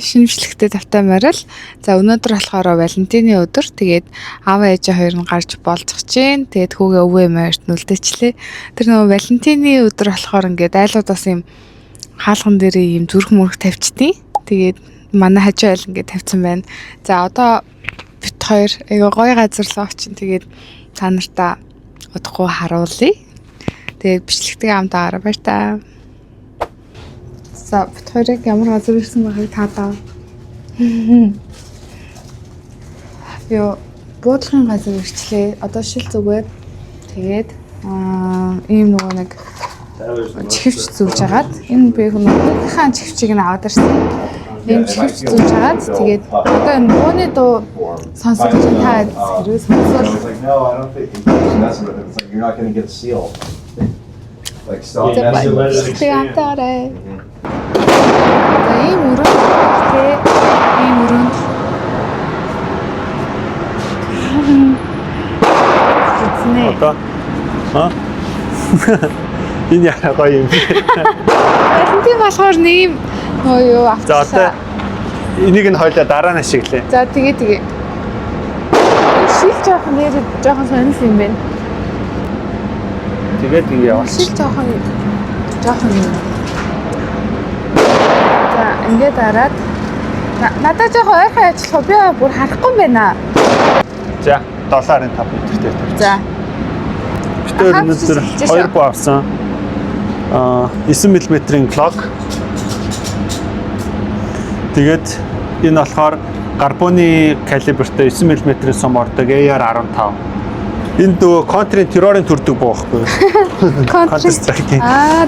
шинжлэхтэй тавтай морил. За өнөөдөр болохоор Валентины өдөр. Тэгээд аав ээжээ хоёр нь гарч болцох чинь. Тэгээд хүүгээ өвөө морьт нүлдэчлээ. Тэр нөгөө Валентины өдөр болохоор ингээд айлуудаас юм хаалган дээр юм зүрх мөрөх тавьчдیں۔ Тэгээд манай хажуу айл ингээд тавьсан байна. За одоо бит хоёр айгаа гоё газар руу очин. Тэгээд та нартаа удахгүй харуулъя. Тэгээд бичлэгтэй хамтаараа баяр таа. За бит хоёрыг ямар газар ирсэн байгааг таадаа. Ёо буудлын газар ирчлээ. Одоо шил зүгээр. Тэгээд ийм нөгөө нэг чихвч зүүж агаад энэ би хүмүүнийхэн чихвчийг нь аваад ирсэн. Ийм чихвч зүүж агаад тэгээд одоо энэ бууны дуу сонсох гэж та хэрвээ сонсвол ийм өрөө ийм өрөөнд Одоо энэ яа гоё юм. Валентин болохоор нэм нөө юу авчихсан. За одоо энийг нь хойлоо дараа нь ашиглая. За тэгээ. Шил жоохон нэр жоохон сонирхол юм байна. Тэгээд яваач. Шил жоохон юм. За ингээд дараад надад жоохон ойрхон ажиллах би бүр харахгүй юм байна. За 7.5 метртэй тавьчих. За. Битээр өнөөдөр 2 буу авсан. 9 мм-ийн клок. Тэгээд энэ болохоор карбоны калибртай 9 мм-ийн сум ордог AR-15. Энэ дөө контрын террорын төрдөг буу байхгүй юу? Контр.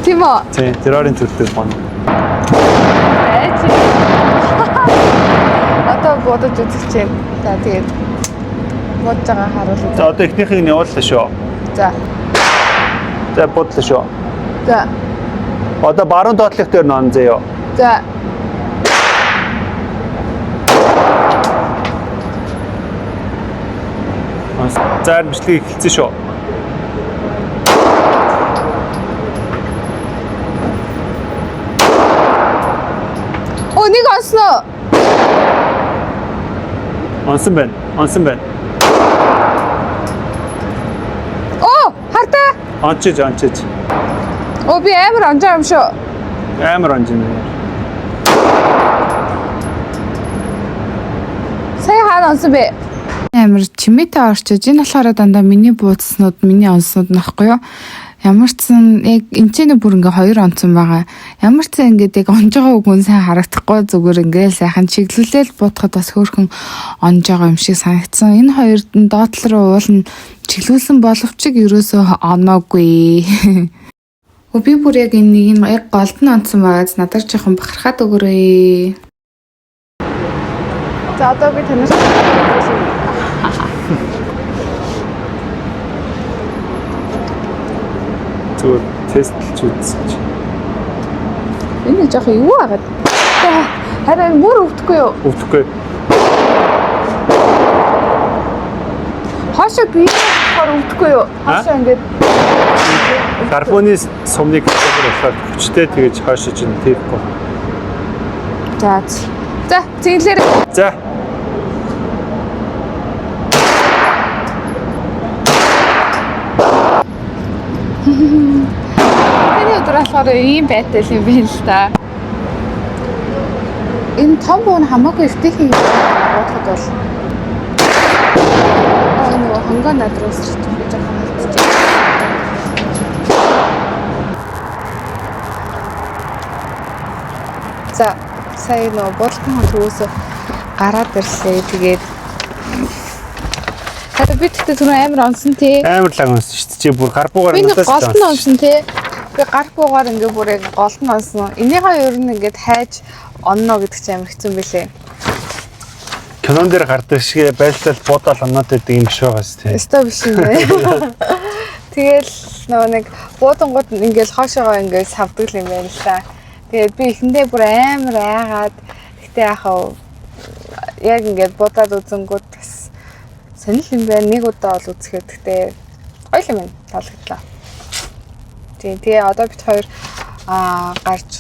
Тийм үү. Тийм, террорын төрдөг буу. Одоо бодож үзэж байна. За тэгээд бодож байгаа харуулъя. За одоо эхнийхийг нь явууллаа шүү. За. За бодлоо шүү. За. Одоо баруун доотлох дээр нон заяа. За. За бичлэг эхэлсэн шүү. Нэг онсноо. Онсон байна. Оо, хартаа. Ончиж. Оо би амар онжаа юм шүү. Амар онжин. Сая хаана онсон бэ? Амар чимээтэй орчиж энэ болохоор дандаа миний буудснууд, миний онснууд нөхгүй юу? Ямар ч сан яг энэчнээ бүр ингээ хоёр онцсон байгаа. Ямар ч сан ингээд яг онж байгаа үгэн сайн харагдахгүй зүгээр ингээл сайхан чиглүүлээл буутахад бас хөөрхөн онж байгаа юм шиг санагдсан. Энэ хоёрд нь доотлол руу уулна чиглүүлсэн боловч ерөөсөө оноогүй. Би бүр яг энийг яг голдон онцсон байгаас надад жоохон бахархаад өгөөрэй. За одоо би танаас Зүгээр тестлж үзсэн. Энэ жоохон юу агаад. Харин бүр өвдөхгүй юу? Өвдөхгүй. Хашаа би болохоор өвдөхгүй юу? Хашаа ингээд карбоны сумныг болохоор хүчтэй тэгэж хойшиж ин тэхгүй. За цэнгэлэр. За. Энэ өдөр болохоор ийм байтай юм байна л да. Энэ том буу нь хамаагүй өвтөхийн бодоход бол нөгөө хонгоо надруус гэж жоохон хэлчихэж. За сая нөгөө бодлын төвөөс гараад ирлээ. Тэгээд би тэгтээ түрүү амар онсон тий. Амар лаг онсон шүү дээ. Чи бүр гар буугаар надаас голтон онсон тий. Би гар буугаар ингээ бүр яг голтон онсон. Энийхээ ер нь ингээд хайж онно гэдэг чинь амар хэцүү байлээ. Кинон дээр гардаг шиг байлтал буудаал оноод байдаг юм биш байгаас тий. Өстой биш юм байна. Тэгэл нөгөө нэг буудангууд ингээл хоошоогоо ингээл савдаг юм байна л та. Тэгээд би эхэндээ бүр амар айгаад гэтээ яхав яг ингээд будаад үзэнгүүд бас сонир юм байна. Нэг удаа бол үзэхэд гэтээ гоё юм байна. Таалагдлаа. Тэгээ одоо бид хоёр гарч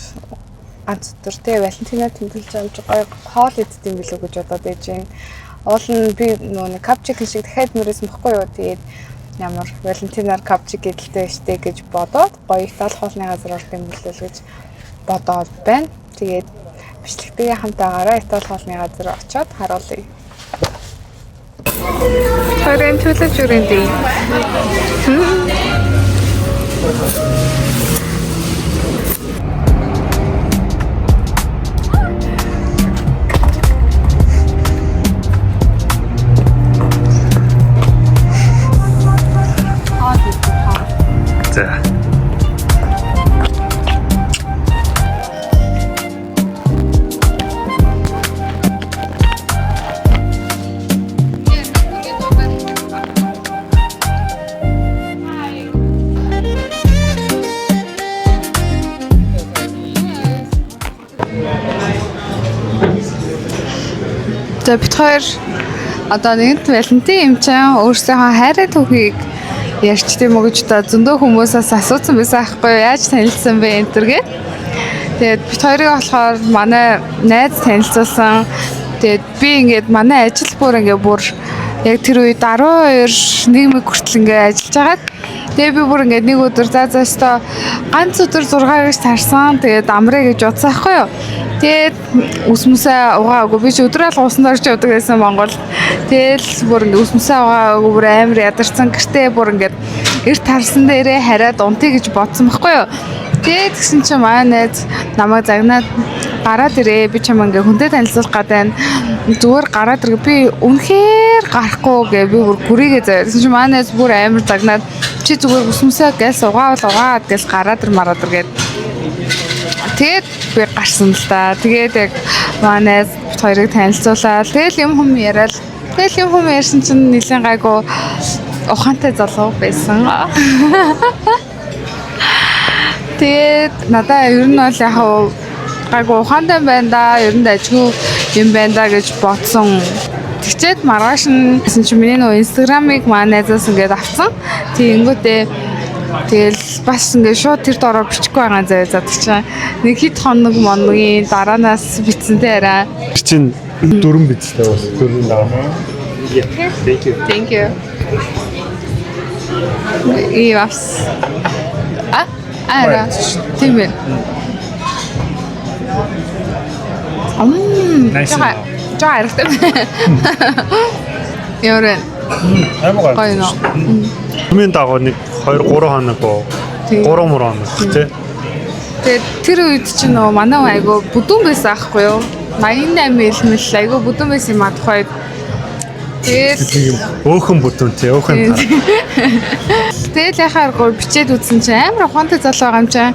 ганц өдөр тэгээ Валентина тэмдэглэж амж гоё хоол иддэм билүү гэж бодоод байж байна. Уул нь би нөгөө капчик шиг дахиад мөрөөсөн бохгүй юу. Тэгээд ямар Валентинаар капчик гэдэлтэй штэ гэж бодоод гоё Итали хоолны газар орох юм билүү гэж бодоод байна. Тэгээд бичлэгтэйгээ хамтаагаараа Итали хоолны газар очиод харуулъя. Хоёрын төлөж үрэнтэй. За. За бид хоёр одоо нэгэнт Валентин юм чам өөрсдийнхөө хайрын түүхийг ярьч тийм үү гэж та зөндөө хүмүүсээс асуусан байсан аахгүй юу? Яаж танилцсан бэ энэ төр гээд. Тэгээд бид хоёрыг болохоор манай найз танилцуулсан. Тэгээд би ингээд манай ажил бүр яг тэр үед 12 нийгмиг хүртэл ингээд ажиллаж байгаад тэгээ би бүр ингээд нэг өдөр заастаа ганц өдөр 6 гэж тарсан. Тэгээд амраа гэж бодсон аахгүй юу? Тэгээд үсмүсээ угаагүй би ч өдрөөл гусан дорж явдаг байсан Монгол. Тэгэл бүр ингээд үсмүсээ угаагүй бүр амар ядарсан гэртээ бүр ингээд эрт тарсан дээрээ хараад унтъя гэж бодсон байхгүй юу. Тэгээд тэгсэн чинь манай найз намайг загнаад гараад ирээ. Би чам ингээ хүнтэй танилцуулах гэдэг зүгээр гараад ирээ. Би үнэхээр гарахгүй гэ би бүр гүрийгээ заяа. Тэгсэн чинь манай найз бүр амар загнаад чи зүгээр үсмүсээ гээл угаад гээл гараад ир мараад ир гээд. Тэгээд би гарсан л та. Тэгээд яг манай найз бид хоёрыг танилцуулаад тэгэл юм яриад. Тэгэл юм ярьсан чинь нэлийн гайгүй ухаантай залуу байсан. Тэгээд надаа ер нь бол яг гайгүй ухаантай байна да. Ер нь ажгүй юм байна да гэж бодсон. Тэгчээд маргааш нь гэсэн чинь миний нөгөө инстаграмыг манай найзаас ингээд авсан. Тэгэнгүүтээ тэгэл бас ингээд шууд тэр дороо бичихгүй байгаа заяа задаг чинь. Нэг хэд хоног моногийн дараанаас битсэнтэй арай. Чин дөрөн бицтэй бас дөрөн даа. Thank you. Ивас. Ара. Тийм ээ. Жаартай. Яурен. Аймаг. Гойно. Өмнө дагуу нэг 2-3 хоног гоо 3 хоног тий. Тэгээд тэр үед чинь нөгөө манай айгу бүдүүн байсан аахгүй юу? 88 мэл айгу бүдүүн байсан юм адхой. Тэгээд өөхөн бүдүүн тий өөхөн. Тэгэл яхааргүй бичээд үзсэн чинь амар ухаантай залуу байгаа юм чинь.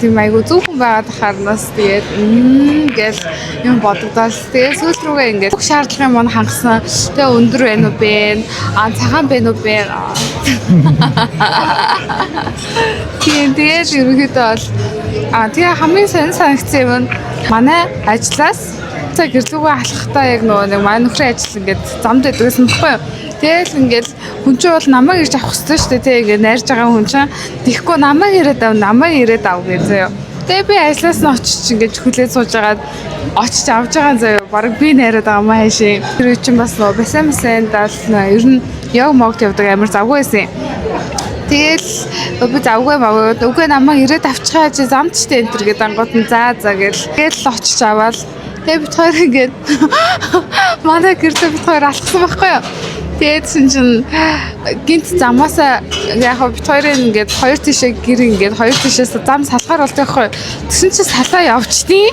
Тийм айгу зөвхөн байгаад харнаас тэгээд гэл юм бодогдоос тэгээд сүүл рүүгээ ингээд бүх шаардлагын мань хангасан. Тэгээд өндөр байна уу бэ? Цагаан байна уу бэ? Тэгээд ерөнхийдөө бол тэгээ хамгийн сонир санагдсан юм манай ажлаас цаг гэрлүүгээ алхахтаа яг нэг манай нөхрийн ажил ингээд замд байдаг гэсэн баггүй юу? Тэгэл ингээл хүн чинь бол намайг ирж авах хэрэгтэй шүү дээ. Тэг ингээд найрж байгаа хүн чинь тэгэхгүй намайг ирээд ав гэж заяа. Тэгээ би ажлаас нь очиж ингээд хүлээж сууж агаад очиж авч байгаа заяа. Бараг би найраад байгаа маа хайшин. Тэр үе чинь бас нөө басан дал ер нь яг могт явдаг амар завгүй байсан. Тэгэл би завгүй үгүй намайг ирээд авчихаа чи замд ч энэ төр гэдэг ангууд нь за гэл очиж аваад тэгээ бид хоёр ингээд манай гэртээ бид хоёр алхсан байхгүй юу? Тэгээд чинь гинт замаасаа яг бид хоёрын ингээд хоёр тишээ гэр ингээд хоёр тишээс зам салахаар болдог байхгүй юу? Тэгсэн чинь салаа явчдیں۔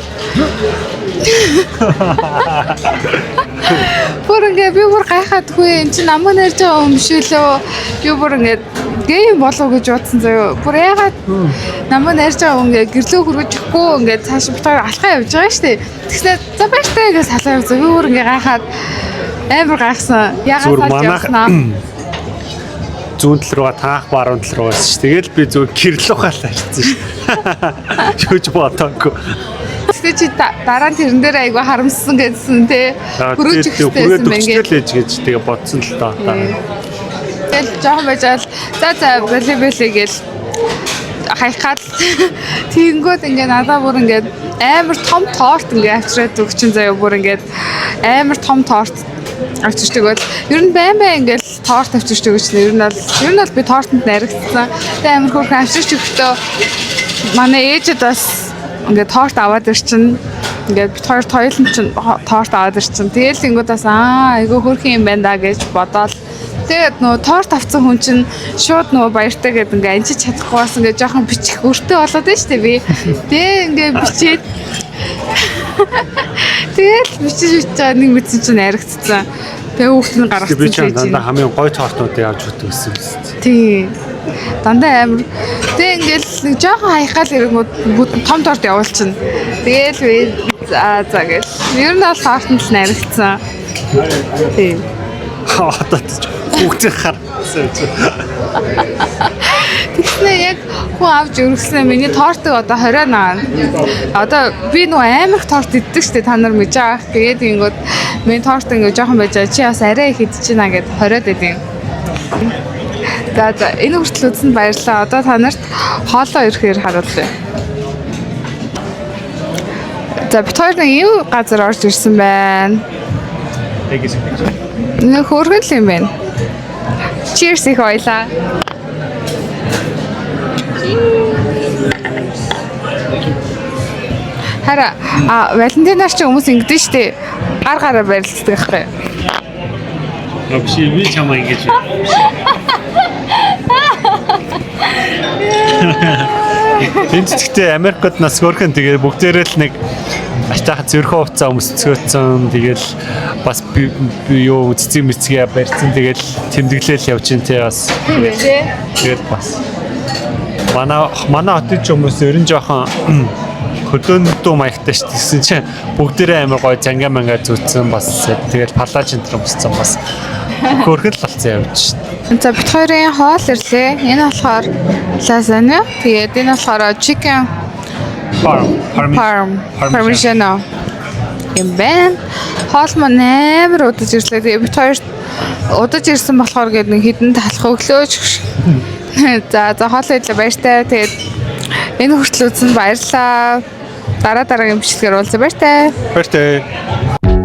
Бүр ингээд би бүр гайхаад хөө эн чинь намаа нарьж байгаа юм биш үлээ. Би бүр ингээд гейм болов гэж бодсон заяа. Бүр ягаад намаа нарьж байгаа ингээд гэрлөө хөргөж өгөхгүй ингээд цааш бид хоёр алхаа явж байгаа шүү дээ. Тэгснээр за баяртай гэж салаа явж. Би бүр ингээд гайхаад амар гайхсан. Ягаад салж явснаа. Зүүн тал руугаа таах баруун тал руугаас ш. Тэгэл би зөв гэрлүүхаа лаарцсан ш. Шүүж бодоогүй. Тэгтээ чи дараа нь тэрэн дээр айгу харамссан гэсэн те. Хүрөөж ихтэйсэн мэн гэж тэгээ бодсон л таа. Тэгэл жоохон байжал за волейбол гээл хайхаад тэгэнгүүт ингээд надаа бүр ингээд амар том торт ингээд авчираад өгчин заяа бүр ингээд амар том торт авчирдаг бол ер нь байн ингээд торт авчирдаг гэж ер нь бол би тортонд наригдсан. Тэгээ амар хөөрхөн авчирч өгтөө манай ээжэд бас ингээд торт аваад ирчин. Ингээд бид хоёр тойлон чинь торт аваад ирчин. Тэгээл тэнгуудаас айгүй хөөрхөн юм байна да гэж бодоод тэгээд нөө торт авсан хүн чинь шууд нөө баяртай гэдэг ингээ анчиж чадахгүй бас ингээ жоохон бичих өртөө болоод байна шүү дээ би. Тэгээ ингээ бичээд тэгэл бичиж байгаа нэг мэдсэн чинь наригдсан. Тэгээ хүүхд нь гаргацсан. Би ч дандаа хамгийн гоё тортнуудыг авч өгдөг гэсэн юм шүү дээ. Тий. Дандаа амар. Тэгээ ингээл нэг жоохон хаяхаал ирэнгүүд том торт явуулчихна. Тэгээл би за гэл. Ер нь бол тортонд л наригдсан. Тий. Одоо хүүхдээ харсан. Тэгснэ яг хүн авч өргөснөө миний тортыг одоо 20 наа. Одоо би нөгөө амар торт иддэг штэ та нар мэдэж байгаа. Тэгээд ингэнгүүт миний торт ингээ жоохон байж байгаа. Чи бас арай их идчихэна гэд 20-д идэв. За энэ хүртэл үзсэнд баярлалаа. Одоо та нарт хоолоо ирэхээр харуулъя. За бид хоёр нэг юу газар орж ирсэн байна. Нэг хөөргөн л юм байна. Cheers их ойлаа. Хара Валентинаар чи хүмүүс ингэдэж штэ гар гараа барилцдаг байхгүй. Вообще би чамаа ингэж. Тэнцэгтэй Америкт нас хөрхөн тэгээ бүгдээрээ л нэг ачаах зөрхөө уцаа өмсцгөөцсөн тэгэл бас юу цэцэг мэцгээ барьсан тэгэл тэмдэглээл явж ин тэ бас тэгэл бас манай хотын хүмүүс ерэн жоохон хөдөөнөдөө маягтай ш гэсэн чинь бүгдээрээ амар гоё занга манга зүтсэн бас тэгэл палаж энэ төр өмсцэн бас хөргөл болцсон явж ш. За бид хоёрын хоол ирлээ. Энэ болохоор лазанья. Тэгээд энэ болохоор chicken parmigiano. Юм байна. Хоол маань амар удаж ирлээ. Тэгээд бид хоёр удаж ирсэн болохоор гээд нэг хідэн талах өглөөж. За хоол ирлээ баяртай. Тэгээд энэ хүртэл үзсэн баярлалаа. Дараагийн бичлэгээр уулзъя баяртай. Баяртай.